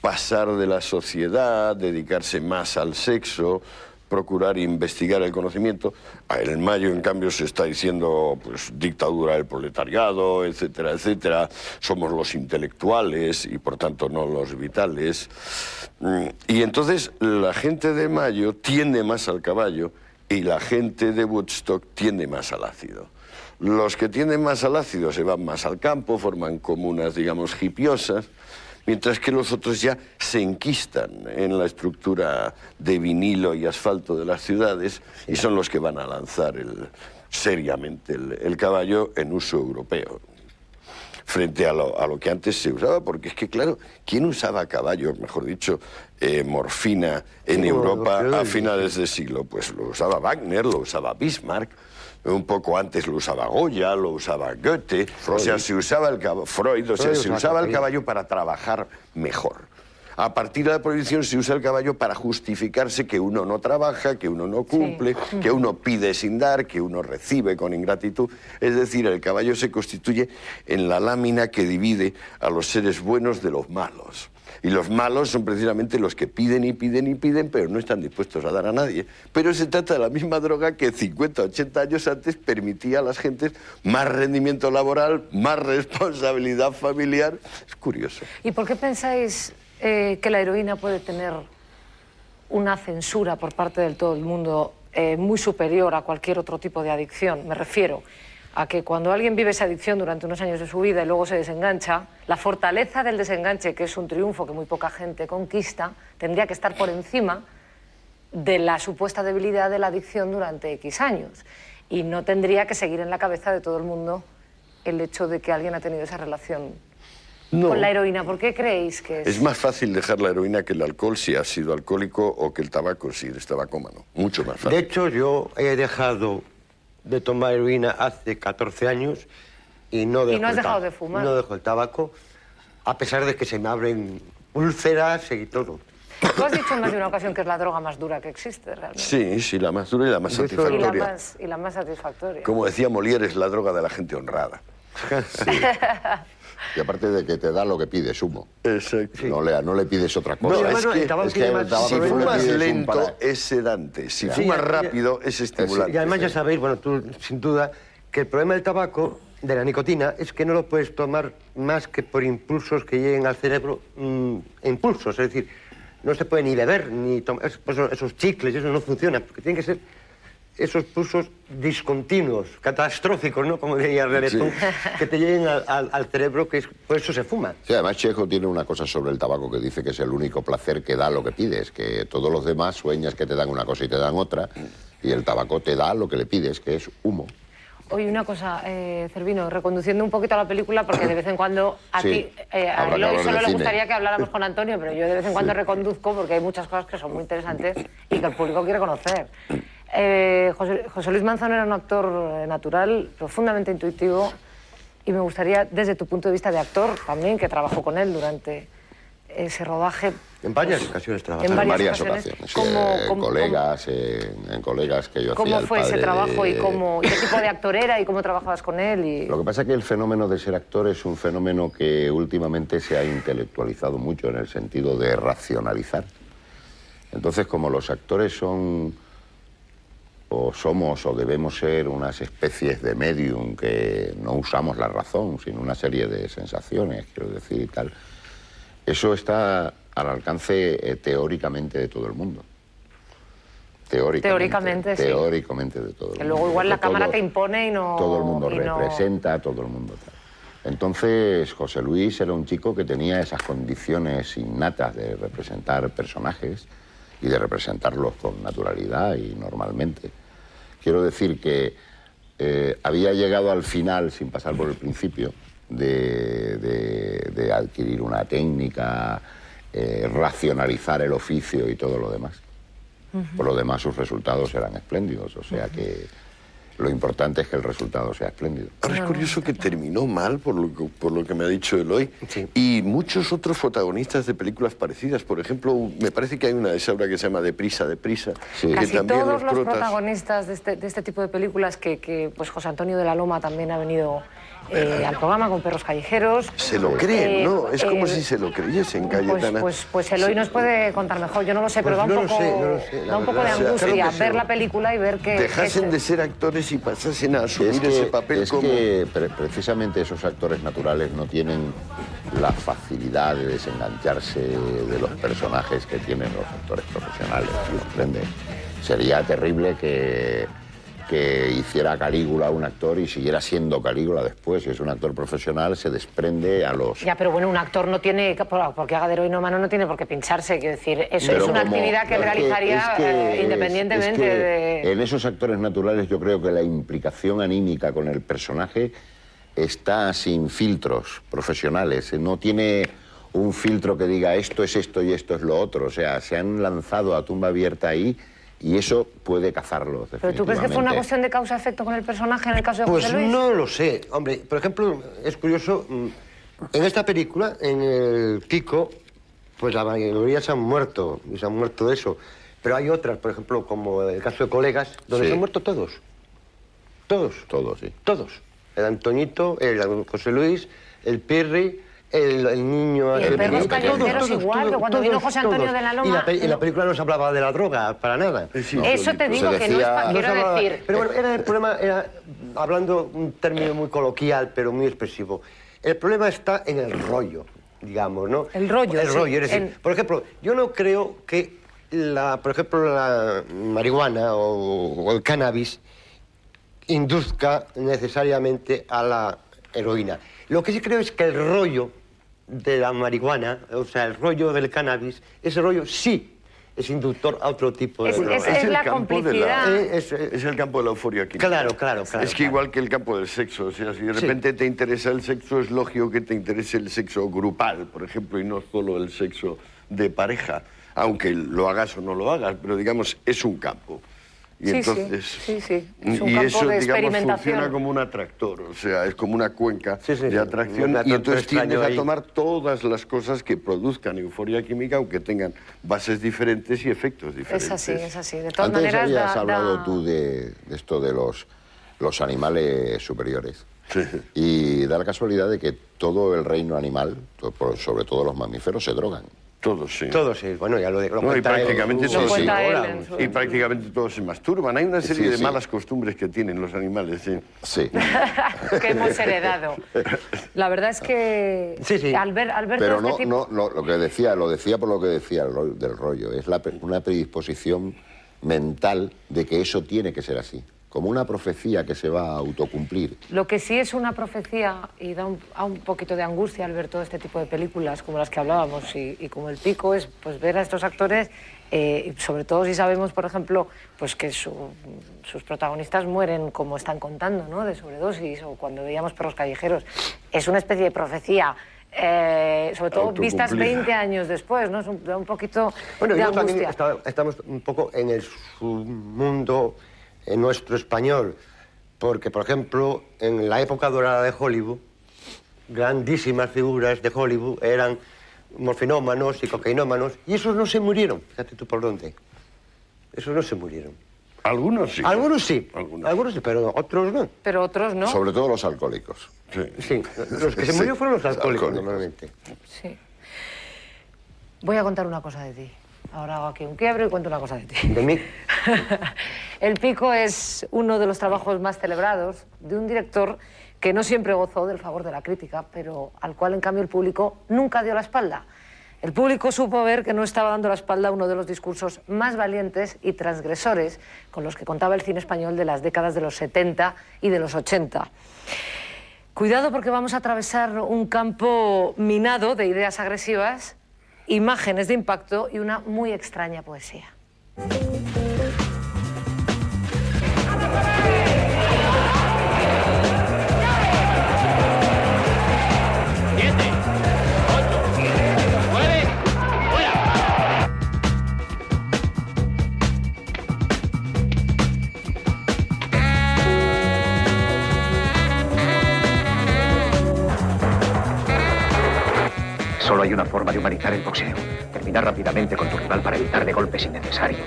pasar de la sociedad, dedicarse más al sexo, procurar investigar el conocimiento. En el mayo, en cambio, se está diciendo pues dictadura del proletariado, etcétera, etcétera. Somos los intelectuales y, por tanto, no los vitales. Y entonces la gente de Mayo tiende más al caballo y la gente de Woodstock tiende más al ácido. Los que tienden más al ácido se van más al campo, forman comunas, digamos, hipiosas, mientras que los otros ya se enquistan en la estructura de vinilo y asfalto de las ciudades y son los que van a lanzar seriamente el caballo en uso europeo, frente a lo que antes se usaba, porque es que, claro, ¿quién usaba caballo, mejor dicho, morfina en Europa a finales de siglo? Pues lo usaba Wagner, lo usaba Bismarck. Un poco antes lo usaba Goya, lo usaba Goethe, Freud. O sea, se usaba el caballo, se usaba el caballo para trabajar mejor. A partir de la prohibición se usa el caballo para justificarse que uno no trabaja, que uno no cumple, que uno pide sin dar, que uno recibe con ingratitud. Es decir, el caballo se constituye en la lámina que divide a los seres buenos de los malos. Y los malos son precisamente los que piden y piden y piden, pero no están dispuestos a dar a nadie. Pero se trata de la misma droga que 50, 80 años antes permitía a las gentes más rendimiento laboral, más responsabilidad familiar. Es curioso. ¿Y por qué pensáis que la heroína puede tener una censura por parte del todo el mundo muy superior a cualquier otro tipo de adicción? Me refiero a que cuando alguien vive esa adicción durante unos años de su vida y luego se desengancha, la fortaleza del desenganche, que es un triunfo que muy poca gente conquista, tendría que estar por encima de la supuesta debilidad de la adicción durante X años. Y no tendría que seguir en la cabeza de todo el mundo el hecho de que alguien ha tenido esa relación con la heroína. ¿Por qué creéis que es? Es más fácil dejar la heroína que el alcohol si has sido alcohólico o que el tabaco si eres tabacómano. Mucho más fácil. De hecho, yo he dejado de tomar heroína hace 14 años y no dejo, ¿Y no has dejado de fumar? No dejo el tabaco, a pesar de que se me abren úlceras y todo. Tú has dicho en más de una ocasión que es la droga más dura que existe, realmente. Sí, sí, la más dura y la más satisfactoria. Y la más satisfactoria. Como decía Molière, es la droga de la gente honrada. Sí. Y aparte de que te da lo que pides, humo. Exacto. No le pides otra cosa. No, es que si fumas lento es sedante, si fumas rápido es estimulante. Y además ya sabéis, bueno, tú sin duda, que el problema del tabaco, de la nicotina, es que no lo puedes tomar más que por impulsos que lleguen al cerebro, impulsos, es decir, no se puede ni beber, ni tomar, esos chicles, eso no funciona, porque tienen que ser esos pulsos discontinuos, catastróficos, ¿no? Como diría Reletón, que te lleguen al cerebro, que por eso se fuma. Sí, además Chekhov tiene una cosa sobre el tabaco que dice que es el único placer que da lo que pides, que todos los demás sueñas que te dan una cosa y te dan otra, y el tabaco te da lo que le pides, que es humo. Oye, una cosa, Cervino, reconduciendo un poquito a la película, porque de vez en cuando a ti, a Eloy solo le gustaría que habláramos con Antonio, pero yo de vez en cuando reconduzco porque hay muchas cosas que son muy interesantes y que el público quiere conocer. José Luis Manzano era un actor natural, profundamente intuitivo, y me gustaría, desde tu punto de vista de actor, también, que trabajó con él durante ese rodaje. En varias ocasiones trabajé. En varias ocasiones, sí, en colegas que yo hacía. ¿Cómo fue ese trabajo y qué tipo de actor era y cómo trabajabas con él? Lo que pasa es que el fenómeno de ser actor es un fenómeno que últimamente se ha intelectualizado mucho en el sentido de racionalizar. Entonces, como los actores son, o somos, o debemos ser unas especies de medium que no usamos la razón, sino una serie de sensaciones, quiero decir, y tal, eso está al alcance teóricamente de todo el mundo. Teóricamente, sí. Teóricamente de todo el mundo. Que luego igual la cámara te impone y no... Todo el mundo representa, todo el mundo tal. Entonces, José Luis era un chico que tenía esas condiciones innatas de representar personajes y de representarlos con naturalidad y normalmente. Quiero decir que había llegado al final, sin pasar por el principio, de adquirir una técnica, racionalizar el oficio y todo lo demás. Por lo demás, sus resultados eran espléndidos, o sea que lo importante es que el resultado sea espléndido. Ahora es curioso que terminó mal, por lo que me ha dicho Eloy, y muchos otros protagonistas de películas parecidas. Por ejemplo, me parece que hay una de Saura que se llama Deprisa. Sí. Casi también todos los protagonistas de este tipo de películas que pues José Antonio de la Loma también ha venido al programa con Perros Callejeros. Se lo creen, ¿no? Es como si se lo creyesen, Cayetana. Pues Eloy nos puede contar mejor, yo no lo sé, pero da un poco de angustia ver la película y ver que... Dejasen de ser actores y pasasen a asumir ese papel como... Es que precisamente esos actores naturales no tienen la facilidad de desengancharse de los personajes que tienen los actores profesionales, ¿comprende? Sería terrible que hiciera Calígula un actor y siguiera siendo Calígula después. Si es un actor profesional, se desprende a los... Ya, pero bueno, un actor no tiene, porque haga de heroinómano, no tiene por qué pincharse, quiero decir, eso es una actividad que realizaría independientemente de... En esos actores naturales yo creo que la implicación anímica con el personaje está sin filtros profesionales, no tiene un filtro que diga esto es esto y esto es lo otro, o sea, se han lanzado a tumba abierta ahí. Y eso puede cazarlos, definitivamente. ¿Pero tú crees que fue una cuestión de causa-efecto con el personaje en el caso de José Luis? Pues no lo sé. Hombre, por ejemplo, es curioso, en esta película, en el Kiko, pues la mayoría se han muerto, y se han muerto de eso. Pero hay otras, por ejemplo, como el caso de Colegas, donde se han muerto todos. Todos. Todos, sí. Todos. El Antoñito, el José Luis, el Pirri, el niño... Y el Perros Callejeros igual, que cuando vino José Antonio de la Loma... Y la película no se hablaba de la droga, para nada. Eso te digo que no es para... Quiero decir... Pero bueno, el problema era, hablando un término muy coloquial, pero muy expresivo, el problema está en el rollo, digamos, ¿no? El rollo, El sí. rollo, es decir, por ejemplo, yo no creo que, por ejemplo, la marihuana o el cannabis induzca necesariamente a la heroína. Lo que sí creo es que el rollo de la marihuana, o sea, el rollo del cannabis, ese rollo sí es inductor a otro tipo de droga. Es la complicidad. Es el campo de la euforia química. Claro. Es que igual que el campo del sexo, o sea, si de repente te interesa el sexo, es lógico que te interese el sexo grupal, por ejemplo, y no solo el sexo de pareja, aunque lo hagas o no lo hagas, pero digamos, es un campo. Y entonces, sí. Es un y campo eso, de digamos, experimentación. funciona como un atractor, o sea, es como una cuenca de atracción, Un y atractor entonces tiendes extraño a ahí. tomar todas las cosas que produzcan euforia química, aunque tengan bases diferentes y efectos diferentes. Es así. De todas Antes maneras, habías hablado tú de esto de los animales superiores. Y da la casualidad de que todo el reino animal, sobre todo los mamíferos, se drogan. Todos, sí. Todos, sí. Bueno, ya lo No, y cuenta prácticamente él. todos, Lo y prácticamente todos se masturban. Hay una serie Sí, de sí. malas costumbres que tienen los animales, sí. Sí. que hemos heredado. La verdad es que al ver Pero todo este tipo... lo decía por lo que decía del rollo. Es una predisposición mental de que eso tiene que ser así. Como una profecía que se va a autocumplir. Lo que sí es una profecía y da un poquito de angustia al ver todo este tipo de películas como las que hablábamos y como El Pico es pues ver a estos actores, sobre todo si sabemos, por ejemplo, pues que sus protagonistas mueren como están contando, ¿no? De sobredosis, o cuando veíamos Perros Callejeros. Es una especie de profecía. Sobre todo vistas 20 años después, ¿no? Da un poquito Bueno, de yo también angustia. estamos un poco en el submundo nuestro español, porque, por ejemplo, en la época dorada de Hollywood, grandísimas figuras de Hollywood eran morfinómanos y cocainómanos, y esos no se murieron. Fíjate tú por dónde. Esos no se murieron. Algunos sí. Algunos sí, pero otros no. Pero otros no. Sobre todo los alcohólicos. Sí, los que se murieron fueron los alcohólicos, normalmente. Sí. Voy a contar una cosa de ti. Ahora hago aquí un quiebre y cuento una cosa de ti. ¿De mí? El Pico es uno de los trabajos más celebrados de un director que no siempre gozó del favor de la crítica, pero al cual, en cambio, el público nunca dio la espalda. El público supo ver que no estaba dando la espalda a uno de los discursos más valientes y transgresores con los que contaba el cine español de las décadas de los 70 y de los 80. Cuidado, porque vamos a atravesar un campo minado de ideas agresivas, imágenes de impacto y una muy extraña poesía. Solo hay una forma de humanizar el boxeo. Terminar rápidamente con tu rival para evitarle golpes innecesarios.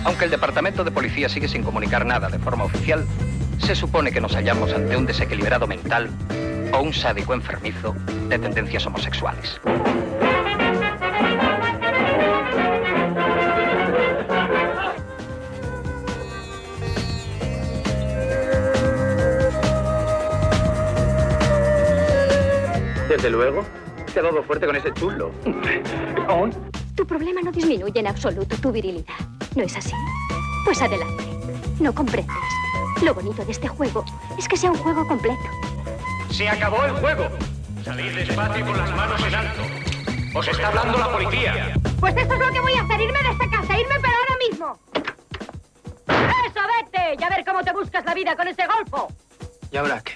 Aunque el Departamento de Policía sigue sin comunicar nada de forma oficial, se supone que nos hallamos ante un desequilibrado mental o un sádico enfermizo de tendencias homosexuales. Desde luego, te ha dado fuerte con ese chulo. Tu problema no disminuye en absoluto tu virilidad. ¿No es así? Pues adelante. No comprendes. Lo bonito de este juego es que sea un juego completo. ¡Se acabó el juego! Salid despacio con las manos en alto. ¡Os está hablando la policía! Pues esto es lo que voy a hacer, irme de esta casa, irme pero ahora mismo. ¡Eso, vete! Y a ver cómo te buscas la vida con ese golfo. ¿Y ahora qué?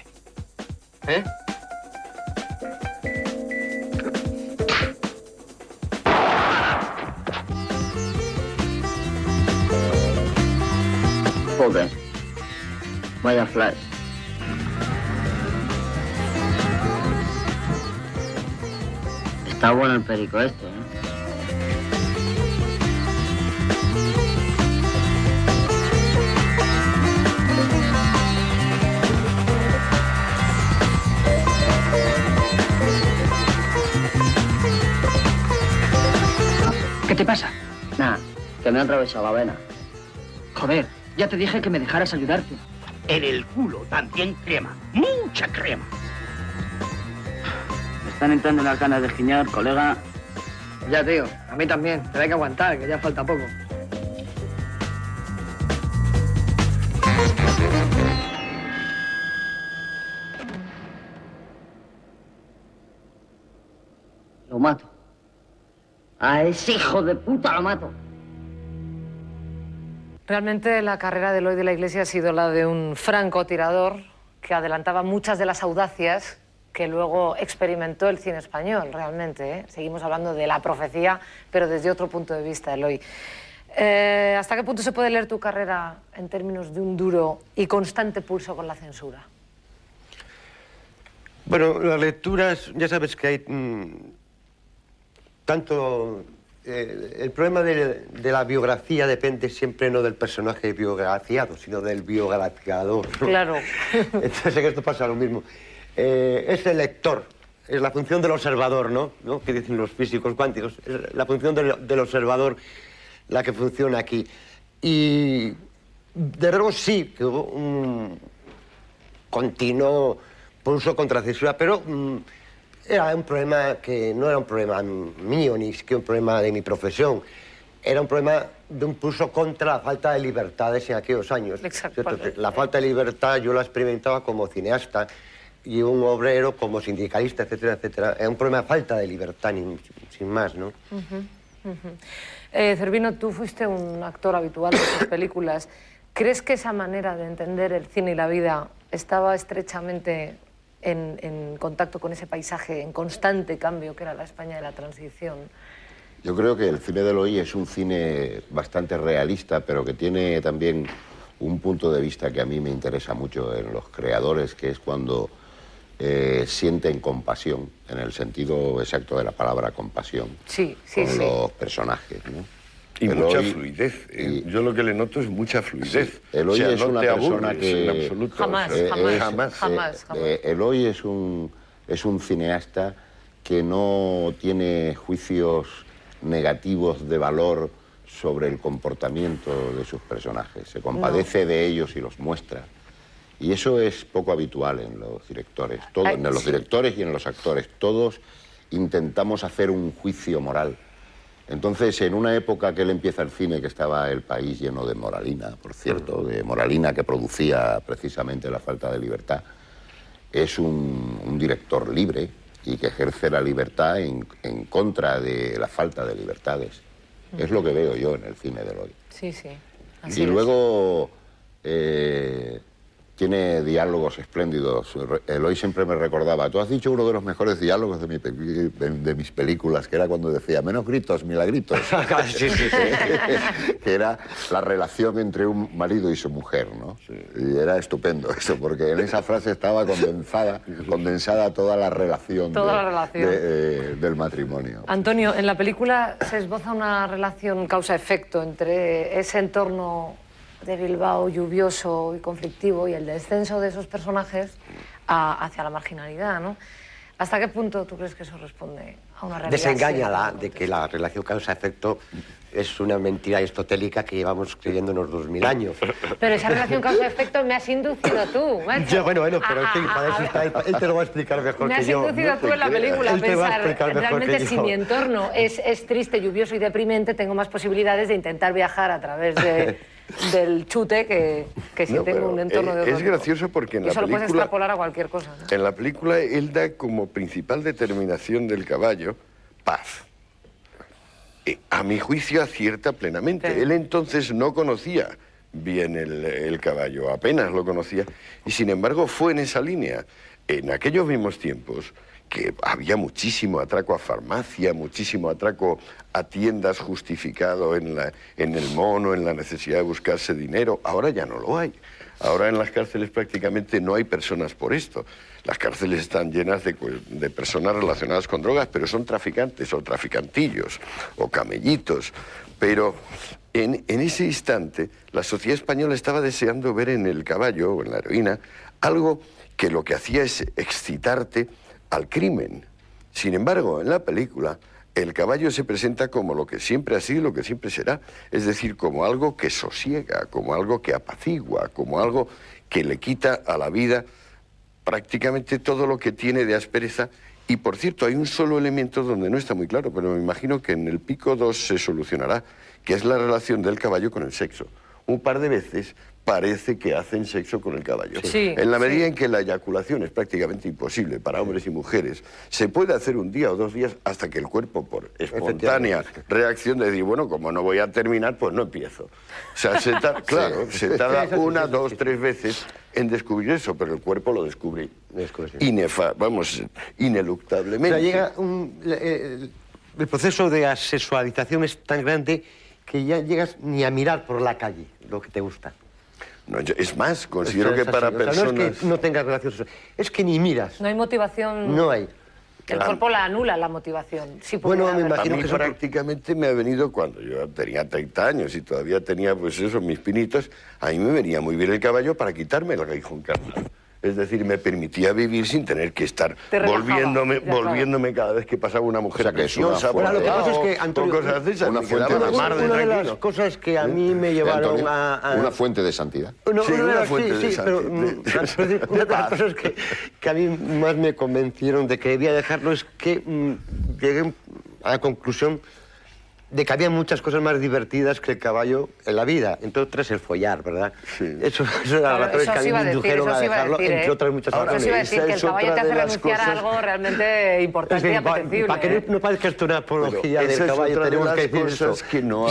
¿Eh? Joder. Vaya flash. Está bueno el perico este, ¿eh? ¿Qué te pasa? Nada, que me ha atravesado la vena. Joder, ya te dije que me dejaras ayudarte. En el culo también crema. Mucha crema. Me están entrando unas ganas de giñar, colega. Ya, tío, a mí también. Pero hay que aguantar, que ya falta poco. Lo mato. A ese hijo de puta lo mato. Realmente la carrera de Eloy de la Iglesia ha sido la de un francotirador que adelantaba muchas de las audacias que luego experimentó el cine español, realmente, ¿eh? Seguimos hablando de la profecía, pero desde otro punto de vista, Eloy. ¿Hasta qué punto se puede leer tu carrera en términos de un duro y constante pulso con la censura? Bueno, las lecturas, ya sabes que hay tanto... el problema de la biografía depende siempre no del personaje biografiado, sino del biografiador, ¿no? Claro. Entonces en esto pasa lo mismo. Es el lector, es la función del observador, ¿no? Que dicen los físicos cuánticos. Es la función del observador la que funciona aquí. Y de luego sí que hubo un continuo pulso contra la censura, pero... era un problema que no era un problema mío, ni siquiera un problema de mi profesión. Era un problema de un pulso contra la falta de libertades en aquellos años. La falta de libertad yo la experimentaba como cineasta y un obrero como sindicalista, etcétera, etcétera. Era un problema de falta de libertad, sin más, ¿no? Cervino, tú fuiste un actor habitual de tus películas. ¿Crees que esa manera de entender el cine y la vida estaba estrechamente en contacto con ese paisaje en constante cambio que era la España de la transición? Yo creo que el cine de Eloy es un cine bastante realista, pero que tiene también un punto de vista que a mí me interesa mucho en los creadores, que es cuando sienten compasión, en el sentido exacto de la palabra compasión, con los personajes, ¿no? Y Eloy, mucha fluidez. Yo lo que le noto es mucha fluidez. Sí, Eloy es una persona que... en absoluto. Jamás. Eloy es un cineasta que no tiene juicios negativos de valor sobre el comportamiento de sus personajes. Se compadece de ellos y los muestra. Y eso es poco habitual en los directores. En los directores y en los actores. Todos intentamos hacer un juicio moral. Entonces, en una época que él empieza el cine, que estaba el país lleno de moralina, por cierto, de moralina que producía precisamente la falta de libertad, es un director libre y que ejerce la libertad en contra de la falta de libertades. Es lo que veo yo en el cine de Eloy. Sí. Y luego tiene diálogos espléndidos. Eloy siempre me recordaba, tú has dicho uno de los mejores diálogos de mis películas, que era cuando decía, menos gritos, milagritos. Sí. Que era la relación entre un marido y su mujer, ¿no? Y era estupendo eso, porque en esa frase estaba condensada toda la relación, del matrimonio. Antonio, en la película se esboza una relación causa-efecto entre ese entorno de Bilbao lluvioso y conflictivo y el descenso de esos personajes hacia la marginalidad, ¿no? ¿Hasta qué punto tú crees que eso responde a una realidad? Desengáñala de que la relación causa-efecto es una mentira aristotélica que llevamos creyéndonos 2000 años. Pero esa relación causa-efecto me has inducido tú, macho. Ya, bueno, pero para eso está él te lo va a explicar mejor que yo. Me has inducido tú en la película a pensar, realmente si mi entorno entorno es triste, lluvioso y deprimente, tengo más posibilidades de intentar viajar a través del chute que si tengo un entorno de otro Es gracioso porque en la película... Eso lo puedes extrapolar a cualquier cosa, ¿no? En la película él da como principal determinación del caballo paz. A mi juicio acierta plenamente. Sí. Él entonces no conocía bien el caballo, apenas lo conocía, y sin embargo fue en esa línea. En aquellos mismos tiempos que había muchísimo atraco a farmacia, muchísimo atraco a tiendas justificado en el mono, en la necesidad de buscarse dinero. Ahora ya no lo hay. Ahora en las cárceles prácticamente no hay personas por esto. Las cárceles están llenas de personas relacionadas con drogas, pero son traficantes o traficantillos o camellitos. Pero en ese instante la sociedad española estaba deseando ver en el caballo o en la heroína algo que lo que hacía es excitarte al crimen. Sin embargo, en la película el caballo se presenta como lo que siempre ha sido y lo que siempre será, es decir, como algo que sosiega, como algo que apacigua, como algo que le quita a la vida prácticamente todo lo que tiene de aspereza. Y por cierto, hay un solo elemento donde no está muy claro, pero me imagino que en el Pico 2 se solucionará, que es la relación del caballo con el sexo. Un par de veces parece que hacen sexo con el caballo. Sí, en la medida en que la eyaculación es prácticamente imposible para hombres y mujeres, se puede hacer un día o 2 días hasta que el cuerpo, por espontánea reacción de decir, bueno, como no voy a terminar, pues no empiezo. O sea, se tarda 1, 2, 3 veces en descubrir eso, pero el cuerpo lo descubre ineluctablemente. O sea, llega el proceso de asexualización es tan grande que ya llegas ni a mirar por la calle lo que te gusta. No, es más, considero que para personas... no es que no tengas relaciones sexuales, es que ni miras. No hay motivación... No hay. El cuerpo la anula, la motivación. Sí, bueno, me imagino que prácticamente me ha venido cuando yo tenía 30 años y todavía tenía, pues eso, mis pinitos. A mí me venía muy bien el caballo para quitarme el aguijón carnal. Es decir, me permitía vivir sin tener que estar volviéndome cada vez que pasaba una mujer preciosa. Bueno, lo que pasa es que, Antonio, una de las cosas que a mí me llevaron a... Una fuente de santidad. Sí, una fuente de santidad. Pero una de las cosas que a mí más me convencieron de que debía dejarlo es que llegué a la conclusión de que había muchas cosas más divertidas que el caballo en la vida, entre otras el follar, ¿verdad? Sí. Eso era la razón que a mí me indujeron a dejarlo, entre otras muchas razones. Eso iba a decir, que el caballo te hace renunciar a algo realmente importante y apetecible. Para que no parezca esto una apología del caballo, tenemos que decir eso.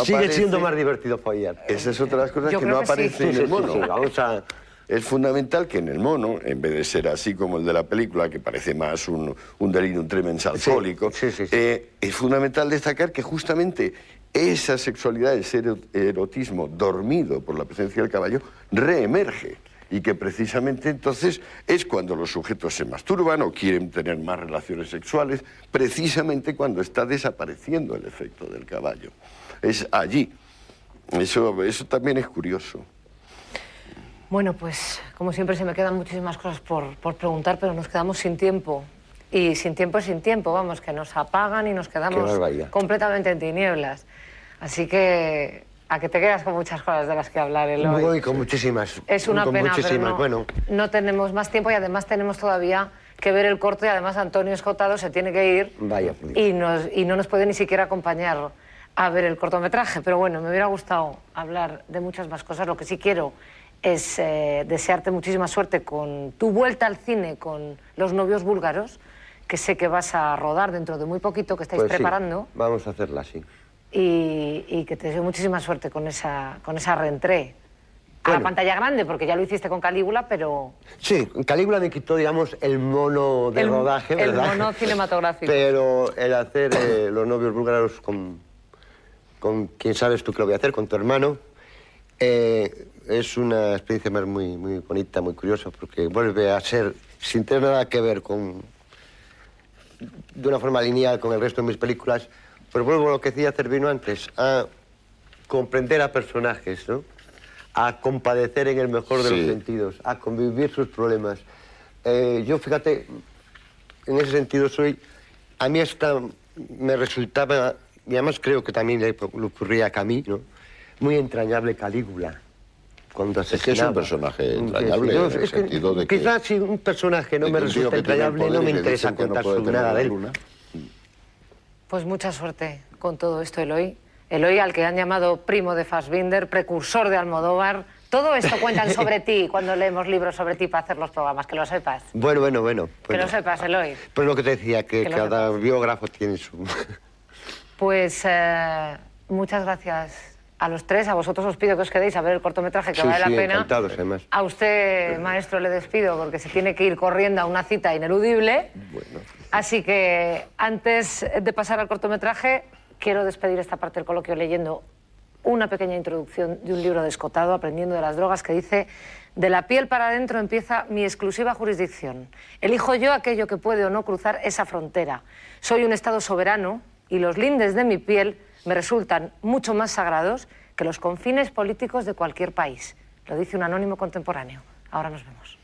Sigue siendo más divertido follar. Esa es otra de las cosas que no aparece en el mono. Vamos a... Es fundamental que en el mono, en vez de ser así como el de la película, que parece más un delirium tremens alcohólico, es fundamental destacar que justamente esa sexualidad, ese erotismo dormido por la presencia del caballo, reemerge. Y que precisamente entonces es cuando los sujetos se masturban o quieren tener más relaciones sexuales, precisamente cuando está desapareciendo el efecto del caballo. Es allí. Eso también es curioso. Bueno, pues como siempre se me quedan muchísimas cosas por preguntar, pero nos quedamos sin tiempo. Y sin tiempo es sin tiempo, vamos, que nos apagan y nos quedamos completamente en tinieblas. Así que a que te quedas con muchas cosas de las que hablar, Eloy. Voy con muchísimas. Es una pena, pero no tenemos más tiempo y además tenemos todavía que ver el corte. Además, Antonio Escotado se tiene que ir y no nos puede ni siquiera acompañar a ver el cortometraje. Pero bueno, me hubiera gustado hablar de muchas más cosas. Lo que sí quiero es desearte muchísima suerte con tu vuelta al cine con Los novios búlgaros, que sé que vas a rodar dentro de muy poquito, que estáis preparando. Vamos a hacerla así. Y que te deseo muchísima suerte con esa reentré a la pantalla grande, porque ya lo hiciste con Calígula, pero... Sí, Calígula me quitó, digamos, el mono de rodaje, ¿verdad? El mono cinematográfico. Pero el hacer Los novios búlgaros con quien sabes tú que lo voy a hacer, con tu hermano, es una experiencia más muy bonita, muy curiosa, porque vuelve a ser, sin tener nada que ver de una forma lineal con el resto de mis películas, pero vuelvo a lo que decía Cervino antes, a comprender a personajes, ¿no? A compadecer en el mejor de los sentidos, a convivir sus problemas. Yo, fíjate, en ese sentido a mí me resultaba, y además creo que también le ocurría a Camus, ¿no? Muy entrañable Calígula. Es que es un personaje entrañable, en el sentido de que... Quizás si un personaje no me resulta entrañable, no me interesa contar nada de él. Pues mucha suerte con todo esto, Eloy. Eloy, al que han llamado primo de Fassbinder, precursor de Almodóvar. Todo esto cuentan sobre ti cuando leemos libros sobre ti para hacer los programas, que lo sepas. Bueno. Que lo sepas, Eloy. Pues lo que te decía, que cada biógrafo tiene su... Pues muchas gracias, a los tres, a vosotros os pido que os quedéis a ver el cortometraje, que Sí, vale sí, la pena. encantados, además. A usted, maestro, le despido porque se tiene que ir corriendo a una cita ineludible. Bueno. Así que antes de pasar al cortometraje, quiero despedir esta parte del coloquio leyendo una pequeña introducción de un libro de Escotado, Aprendiendo de las drogas, que dice: de la piel para adentro empieza mi exclusiva jurisdicción. Elijo yo aquello que puede o no cruzar esa frontera. Soy un estado soberano y los lindes de mi piel me resultan mucho más sagrados que los confines políticos de cualquier país. Lo dice un anónimo contemporáneo. Ahora nos vemos.